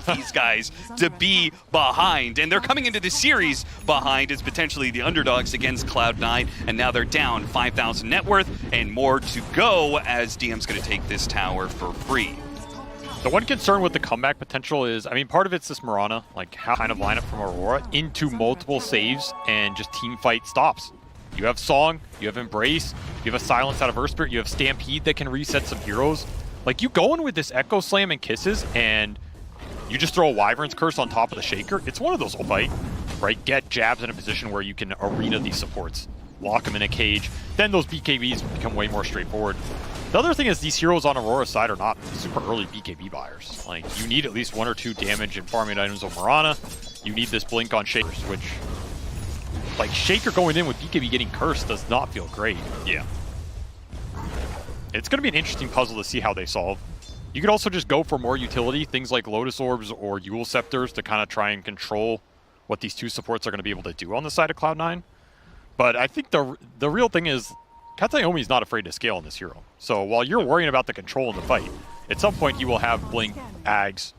want these guys to be behind. And they're coming into the series behind as potentially the underdogs against Cloud9. And now they're down 5,000 net worth and more to go as DM's going to take this tower for free. The one concern with the comeback potential is, I mean, part of it's this Mirana, like how kind of lineup from AURORA into multiple saves and just team fight stops. You have Song, you have Embrace, you have a Silence out of Earth Spirit, you have Stampede that can reset some heroes. Like, you go in with this Echo Slam and Kisses, and you just throw a Wyvern's Curse on top of the Shaker. It's one of those will fight, right? Get jabs in a position where you can arena these supports, lock them in a cage. Then those BKBs become way more straightforward. The other thing is these heroes on Aurora's side are not super early BKB buyers. Like, you need at least 1 or 2 damage and farming items on Mirana. You need this blink on Shakers, which, like, Shaker going in with BKB getting cursed does not feel great. Yeah. It's going to be an interesting puzzle to see how they solve. You could also just go for more utility, things like Lotus Orbs or Yule Scepters to kind of try and control what these 2 supports are going to be able to do on the side of Cloud9. But I think the real thing is Kataomi is not afraid to scale on this hero. So while you're worrying about the control in the fight, at some point he will have Blink, Ags,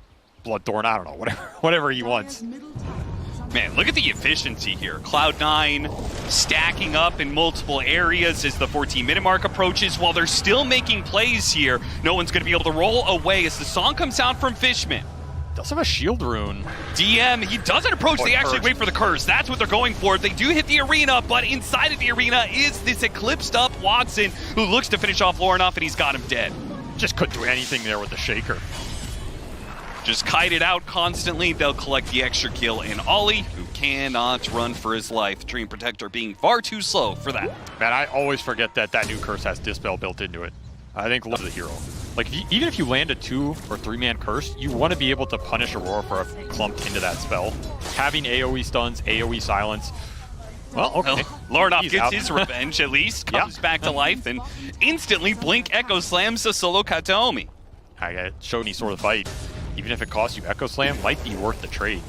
Bloodthorn, I don't know, whatever he wants. Man, look at the efficiency here. Cloud9 stacking up in multiple areas as the 14-minute mark approaches. While they're still making plays here, no one's going to be able to roll away as the song comes out from Fishman. Does have a shield rune. DM, he doesn't approach, they actually wait for the curse. That's what they're going for. They do hit the arena, but inside of the arena is this eclipsed up Watson who looks to finish off Lornoff, and he's got him dead. Just couldn't do anything there with the Shaker. Just kite it out constantly. They'll collect the extra kill in Ollie, who cannot run for his life. Dream Protector being far too slow for that. Man, I always forget that that new curse has Dispel built into it. I think love the hero. Like, even if you land a 2 or 3-man curse, you want to be able to punish Aurora for a clump into that spell. Having AoE stuns, AoE silence. Well, okay. Well, Lornoff gets his revenge, at least. Comes back to life and instantly Blink Echo Slams a solo Kataomi. I got show any sort of fight. Even if it costs you Echo Slam, might be worth the trade.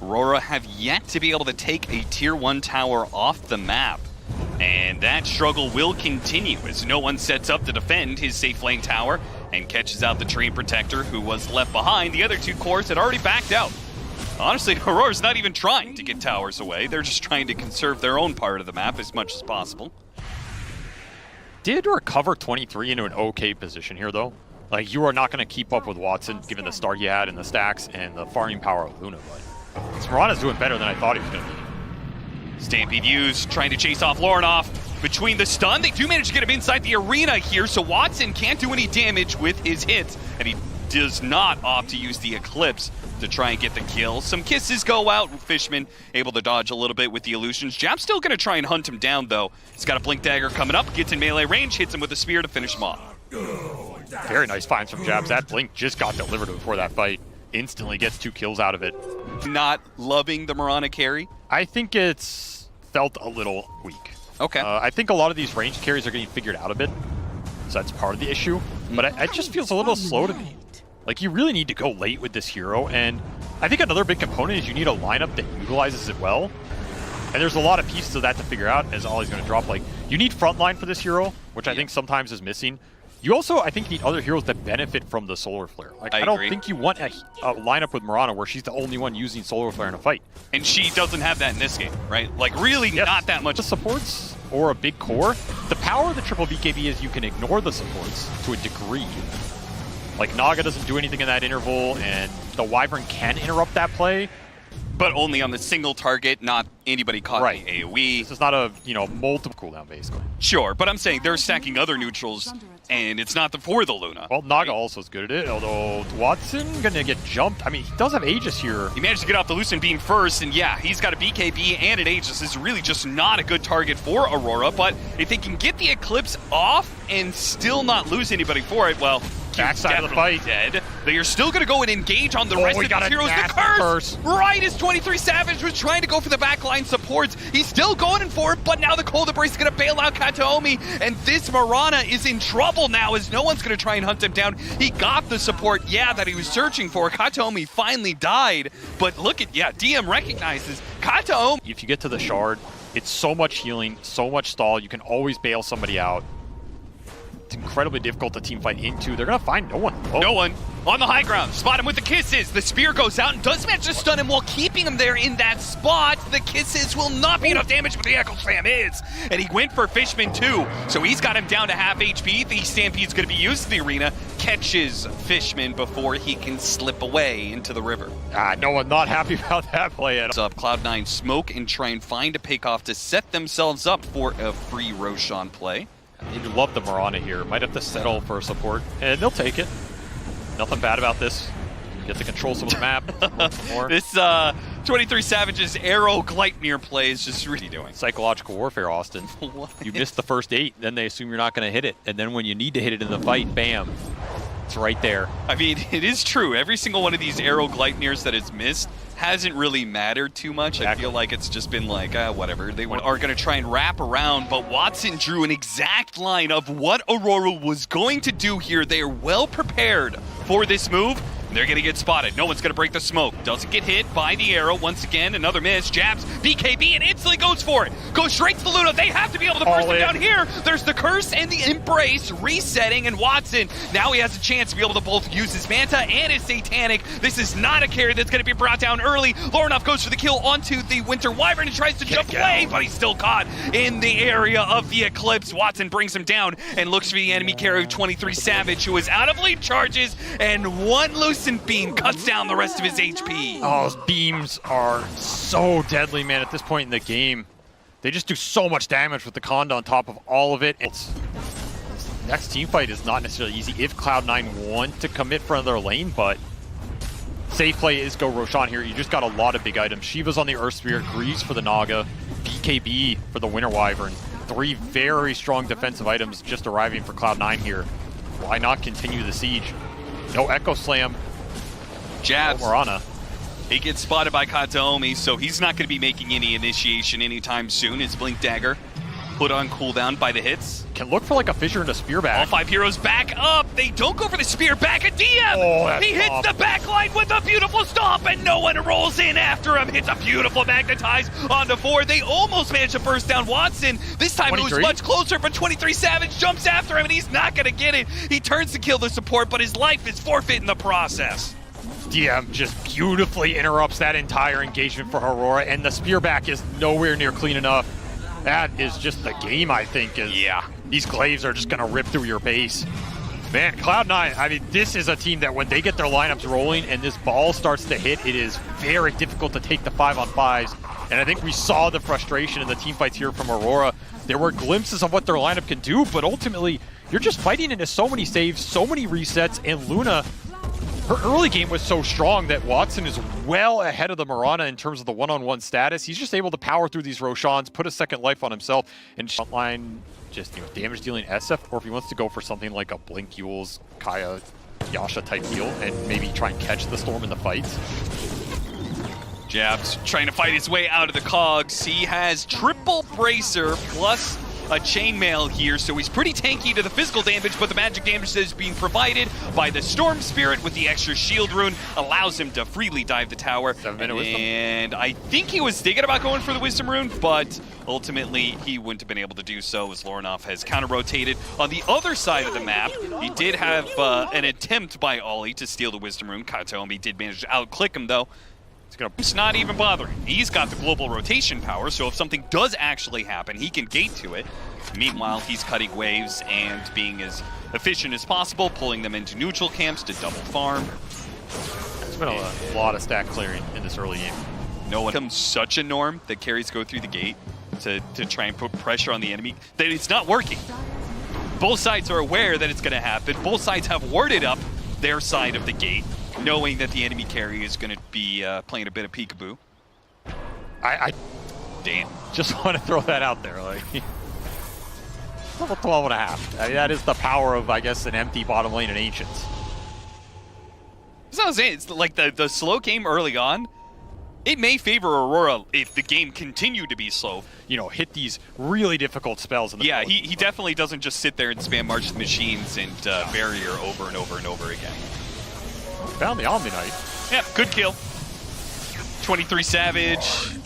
AURORA have yet to be able to take a tier 1 tower off the map. And that struggle will continue as no one sets up to defend his safe lane tower and catches out the Dream Protector who was left behind. The other 2 cores had already backed out. Honestly, AURORA's not even trying to get towers away. They're just trying to conserve their own part of the map as much as possible. Did recover 23 into an okay position here, though. Like, you are not going to keep up with Watson given the start he had and the stacks and the farming power of Luna, but Mirana's doing better than I thought he was going to be. Stampede used, trying to chase off Lornoff. Between the stun, they do manage to get him inside the arena here, so Watson can't do any damage with his hits, and he does not opt to use the Eclipse to try and get the kill. Some kisses go out, Fishman able to dodge a little bit with the illusions. Jab's still going to try and hunt him down, though. He's got a Blink Dagger coming up, gets in melee range, hits him with a spear to finish him off. Very nice finds from Jabs. That Blink just got delivered before that fight. Instantly gets 2 kills out of it. Not loving the Mirana carry? I think it's felt a little weak. Okay. I think a lot of these ranged carries are getting figured out a bit, so that's part of the issue. But it just feels a little slow to me. Like, you really need to go late with this hero, and I think another big component is you need a lineup that utilizes it well. And there's a lot of pieces of that to figure out as Ollie's going to drop. Like, you need frontline for this hero, which I think sometimes is missing. You also, I think, need other heroes that benefit from the Solar Flare. Like, I don't think you want a lineup with Mirana where she's the only one using Solar Flare in a fight. And she doesn't have that in this game, right? Like, really not that much. The supports or a big core, the power of the triple BKB is you can ignore the supports to a degree. Like, Naga doesn't do anything in that interval, and the Wyvern can interrupt that play. But only on the single target, not anybody caught in AoE. This is not a, multiple cooldown, basically. Sure, but I'm saying they're stacking other neutrals, and it's not for the Luna. Well, Naga also is good at it, although Watson gonna get jumped. I mean, he does have Aegis here. He managed to get off the Lucent Beam first, and yeah, he's got a BKB and an Aegis. This is really just not a good target for AURORA, but if they can get the Eclipse off and still not lose anybody for it, well, backside of the fight. Dead. They are still going to go and engage on the rest of these heroes. The curse! Right as 23 Savage was trying to go for the backline supports. He's still going for it, but now the Cold Embrace is going to bail out Kataomi, and this Mirana is in trouble now as no one's going to try and hunt him down. He got the support, that he was searching for. Kataomi finally died, but look at, DM recognizes Kataomi. If you get to the Shard, it's so much healing, so much stall. You can always bail somebody out. It's incredibly difficult to team fight into. They're going to find no one. No one. on the high ground. Spot him with the kisses. The spear goes out and does manage to stun him while keeping him there in that spot. The kisses will not be enough damage, but the Echo Slam is. And he went for Fishman too. So he's got him down to half HP. The Stampede's going to be used in the arena. Catches Fishman before he can slip away into the river. No one not happy about that play at all. Up Cloud9 smoke and try and find a pick off to set themselves up for a free Roshan play. They love the Mirana here. Might have to settle for support, and they'll take it. Nothing bad about this. Get to control some of the map. More. This 23 Savage's Arrow Gleipnir play is just really doing. Psychological warfare, Austin. You missed the first 8, then they assume you're not going to hit it. And then when you need to hit it in the fight, bam. It's right there. I mean, it is true. Every single one of these Arrow Gleipnirs that it's missed hasn't really mattered too much. Exactly. I feel like it's just been like, whatever. They are going to try and wrap around, but Watson drew an exact line of what Aurora was going to do here. They are well prepared for this move. They're going to get spotted. No one's going to break the smoke. Doesn't get hit by the arrow. Once again, another miss. Jabs BKB and instantly goes for it. Goes straight to the Luna. They have to be able to burst him down here. There's the curse and the embrace resetting, and Watson, now he has a chance to be able to both use his Manta and his Satanic. This is not a carry that's going to be brought down early. Lorinov goes for the kill onto the Winter Wyvern and tries to jump away, but he's still caught in the area of the Eclipse. Watson brings him down and looks for the enemy carry of 23 Savage, who is out of lead charges, and one loose beam cuts down the rest of his HP. Oh, those beams are so deadly, man, at this point in the game. They just do so much damage with the Conda on top of all of it. Next team fight is not necessarily easy if Cloud9 want to commit for another lane, but safe play is go Roshan here. You just got a lot of big items. Shiva's on the Earth Spirit, Greaves for the Naga, BKB for the Winter Wyvern. 3 very strong defensive items just arriving for Cloud9 here. Why not continue the siege? No Echo Slam. Jabs. Mirana. He gets spotted by Kataomi, so he's not going to be making any initiation anytime soon. His Blink Dagger put on cooldown by the hits. Can look for like a fissure and a spear back. All 5 heroes back up. They don't go for the spear back at DM. Oh, he hits the back line with a beautiful stomp, and no one rolls in after him. Hits a beautiful magnetize onto 4. They almost managed to burst down Watson. This time it was much closer, but 23 Savage jumps after him, and he's not going to get it. He turns to kill the support, but his life is forfeit in the process. DM just beautifully interrupts that entire engagement for Aurora, and the spear back is nowhere near clean enough. That is just the game, I think. These glaives are just going to rip through your base. Man, Cloud9, I mean, this is a team that when they get their lineups rolling and this ball starts to hit, it is very difficult to take the 5-on-5s. And I think we saw the frustration in the team fights here from Aurora. There were glimpses of what their lineup can do, but ultimately, you're just fighting into so many saves, so many resets, and Luna, her early game was so strong that Watson is well ahead of the Mirana in terms of the one-on-one status. He's just able to power through these Roshans, put a second life on himself, and frontline just damage dealing SF, or if he wants to go for something like a Blink Yules, Kaya, Yasha type deal, and maybe try and catch the Storm in the fights. Jabs trying to fight his way out of the cogs. He has triple bracer plus a chainmail here, so he's pretty tanky to the physical damage, but the magic damage that is being provided by the Storm Spirit with the extra shield rune allows him to freely dive the tower. 7-minute wisdom. And I think he was thinking about going for the wisdom rune, but ultimately he wouldn't have been able to do so as Lorinov has counter-rotated. On the other side of the map, he did have an attempt by Ollie to steal the wisdom rune. Kataomi did manage to outclick him though. It's not even bothering. He's got the global rotation power, so if something does actually happen, he can gate to it. Meanwhile, he's cutting waves and being as efficient as possible, pulling them into neutral camps to double farm. There's been a lot of stack clearing in this early game. No one becomes such a norm that carries go through the gate to try and put pressure on the enemy that it's not working. Both sides are aware that it's going to happen. Both sides have warded up their side of the gate, knowing that the enemy carry is going to be playing a bit of peekaboo. I just want to throw that out there. Like, level 12 and a half. I mean, that is the power of, I guess, an empty bottom lane in Ancients. That's what I was saying. It's like the slow game early on. It may favor Aurora if the game continued to be slow. You know, hit these really difficult spells in the Yeah, he definitely doesn't just sit there and spam March of the Machines and Barrier over and over and over again. Found the Omni Knight. Yeah, good kill. 23 Savage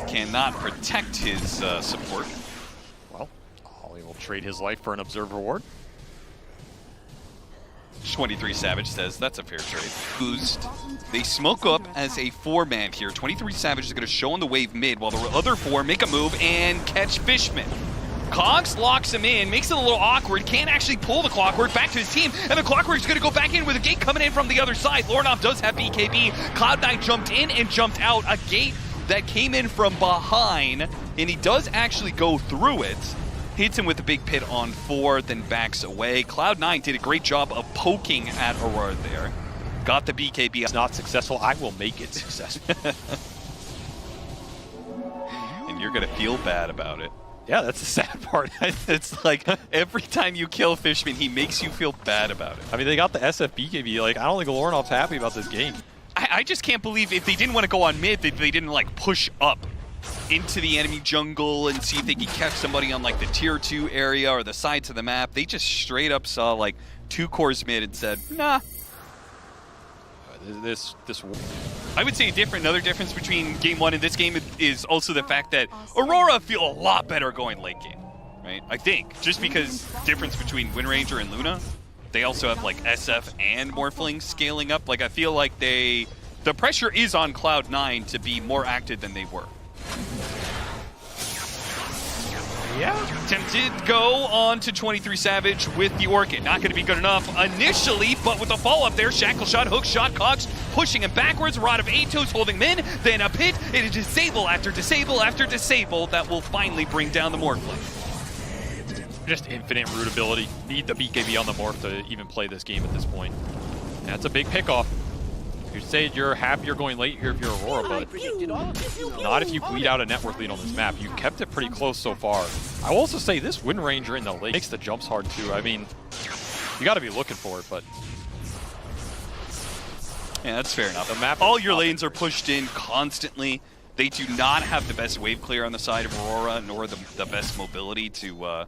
cannot protect his support. Well, Ollie will trade his life for an Observe reward. 23 Savage says that's a fair trade. Boost. They smoke up as a 4-man here. 23 Savage is going to show on the wave mid while the other 4 make a move and catch Fishman. Cogs locks him in, makes it a little awkward, can't actually pull the Clockwork back to his team, and the Clockwork's going to go back in with a gate coming in from the other side. Lornoff does have BKB. Cloud9 jumped in and jumped out. A gate that came in from behind, and he does actually go through it. Hits him with a big pit on 4, then backs away. Cloud9 did a great job of poking at Aurora there. Got the BKB. It's not successful. I will make it successful. And you're going to feel bad about it. Yeah, that's the sad part. It's like every time you kill Fishman, he makes you feel bad about it. I mean, they got the SF BKB. Like, I don't think Lornoff's happy about this game. I just can't believe if they didn't want to go on mid, that they didn't like push up into the enemy jungle and see if they could catch somebody on like the tier 2 area or the sides of the map. They just straight up saw like 2 cores mid and said, nah. This I would say another difference between game 1 and this game is also the fact that Aurora feel a lot better going late game, right? I think just because difference between Wind Ranger and Luna, they also have like SF and Morphling scaling up. Like I feel like the pressure is on Cloud9 to be more active than they were. Yeah. Tempted go on to 23 Savage with the Orchid. Not going to be good enough initially, but with the follow-up there, Shackle Shot, Hook Shot, Cogs pushing him backwards, Rod of Atos holding him in, then a pit, and a disable after disable after disable that will finally bring down the Morphling. Just infinite root ability. Need the BKB on the Morph to even play this game at this point. That's a big pickoff. You say you're happy you're going late here if you're Aurora, but not if you bleed out a net worth lead on this map. You kept it pretty close so far. I will also say this Wind Ranger in the late makes the jumps hard too. I mean, you got to be looking for it, but yeah, that's fair enough. The map, all your lanes are pushed in constantly. They do not have the best wave clear on the side of Aurora, nor the best mobility to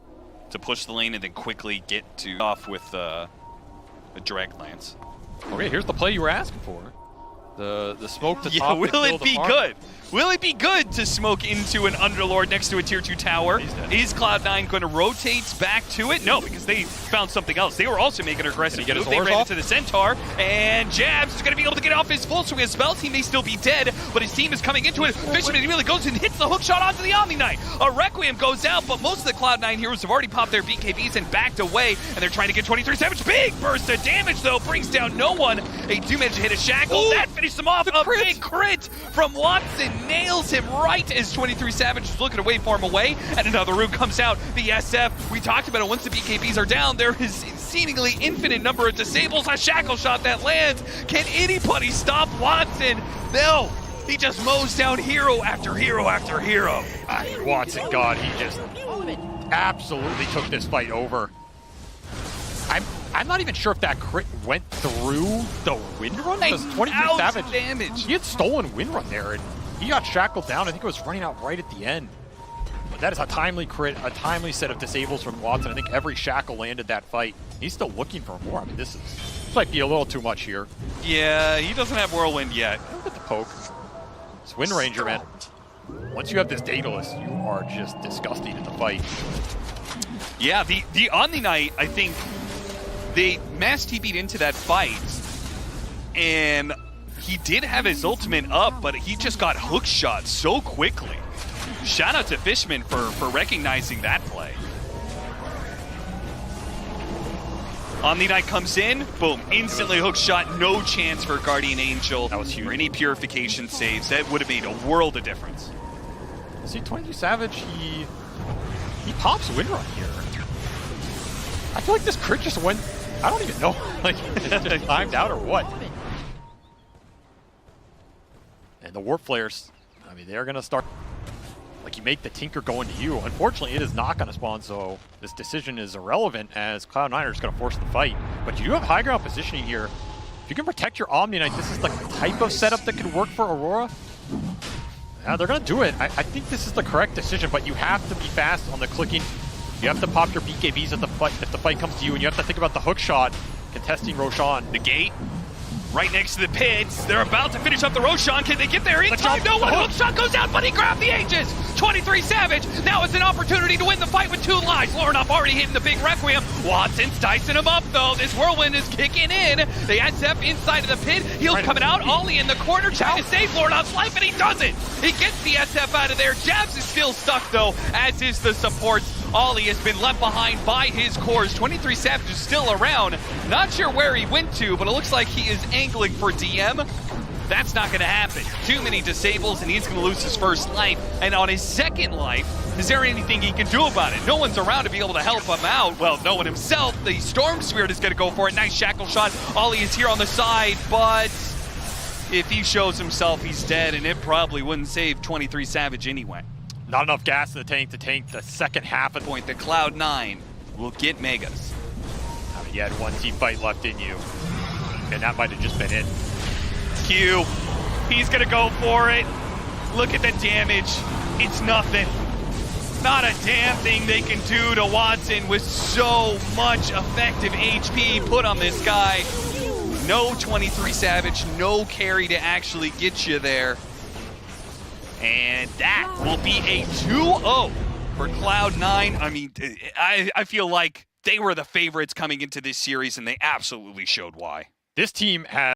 push the lane and then quickly get to off with a direct lance. Okay, here's the play you were asking for. The smoke to top. Will it be good? Will it be good to smoke into an Underlord next to a tier 2 tower? Is Cloud9 going to rotate back to it? No, because they found something else. They were also making an aggressive move. They ran into the Centaur, and Jabs is going to be able to get off his full swing of spells. He may still be dead, but his team is coming into it. Fishman really goes and hits the hook shot onto the Omni Knight. A Requiem goes out, but most of the Cloud9 heroes have already popped their BKBs and backed away, and they're trying to get 23 Savage. Big burst of damage, though, brings down no one. They do manage to hit a Shackle. Ooh, that finishes them off. A big crit from Watson. Nails him right as 23 Savage is looking to waveform away, and another rune comes out. The SF, we talked about it, once the BKBs are down, there is seemingly infinite number of disables. A Shackle Shot that lands. Can anybody stop Watson? No, he just mows down hero after hero after hero. Watson, God, he just absolutely took this fight over. I'm not even sure if that crit went through the Wind Run, because 23 Savage damage. He had stolen Wind Run there, and he got shackled down. I think it was running out right at the end. But that is a timely crit, a timely set of disables from Watson. I think every shackle landed that fight. He's still looking for more. I mean, this might be a little too much here. Yeah, he doesn't have Whirlwind yet. Look at the poke. It's Wind Ranger, man. Once you have this Daedalus, you are just disgusting in the fight. Yeah, the Omni Knight, I think, they mass TP'd into that fight, and he did have his ultimate up, but he just got hook shot so quickly. Shout out to Fishman for recognizing that play. Omni Knight comes in, boom, instantly hook shot, no chance for Guardian Angel. That was huge. Or any purification saves. That would have made a world of difference. See, 23 Savage, he pops Wind Run here. I feel like this crit just went, I don't even know, like, it just timed out or what. And the Warp Flares, I mean, they're going to start, like, you make the Tinker go into you. Unfortunately, it is not going to spawn, so this decision is irrelevant as Cloud9 are just going to force the fight. But you do have high ground positioning here. If you can protect your Omni Knight, this is the type of setup that could work for Aurora. Yeah, they're going to do it. I think this is the correct decision, but you have to be fast on the clicking. You have to pop your BKBs at the fight if the fight comes to you, and you have to think about the hook shot contesting Roshan. The gate? right next to the pits. They're about to finish up the Roshan. Can they get there in time? No one. Hook shot goes down, but he grabbed the Aegis. 23 Savage. Now it's an opportunity to win the fight with 2 lives. Lornoff already hitting the big Requiem. Watson's dicing him up, though. This whirlwind is kicking in. The SF inside of the pit. Heels coming out. Ollie in the corner trying to save Lornoff's life, and he doesn't. He gets the SF out of there. Jabs is still stuck, though, as is the support. Ollie has been left behind by his cores. 23 Savage is still around. Not sure where he went to, but it looks like he is angling for DM. That's not going to happen. Too many disables, and he's going to lose his first life. And on his second life, is there anything he can do about it? No one's around to be able to help him out. Well, no one himself. The Storm Spirit is going to go for it. Nice shackle shot. Ollie is here on the side, but if he shows himself, he's dead, and it probably wouldn't save 23 Savage anyway. Not enough gas in the tank to tank the second half of the Point, the Cloud9 will get Megas. You had 1 team fight left in you, and that might have just been it. Q, he's gonna go for it. Look at the damage. It's nothing. Not a damn thing they can do to Watson with so much effective HP put on this guy. No 23 Savage, no carry to actually get you there. And that will be a 2-0 for Cloud9. I mean, I feel like they were the favorites coming into this series, and they absolutely showed why. This team has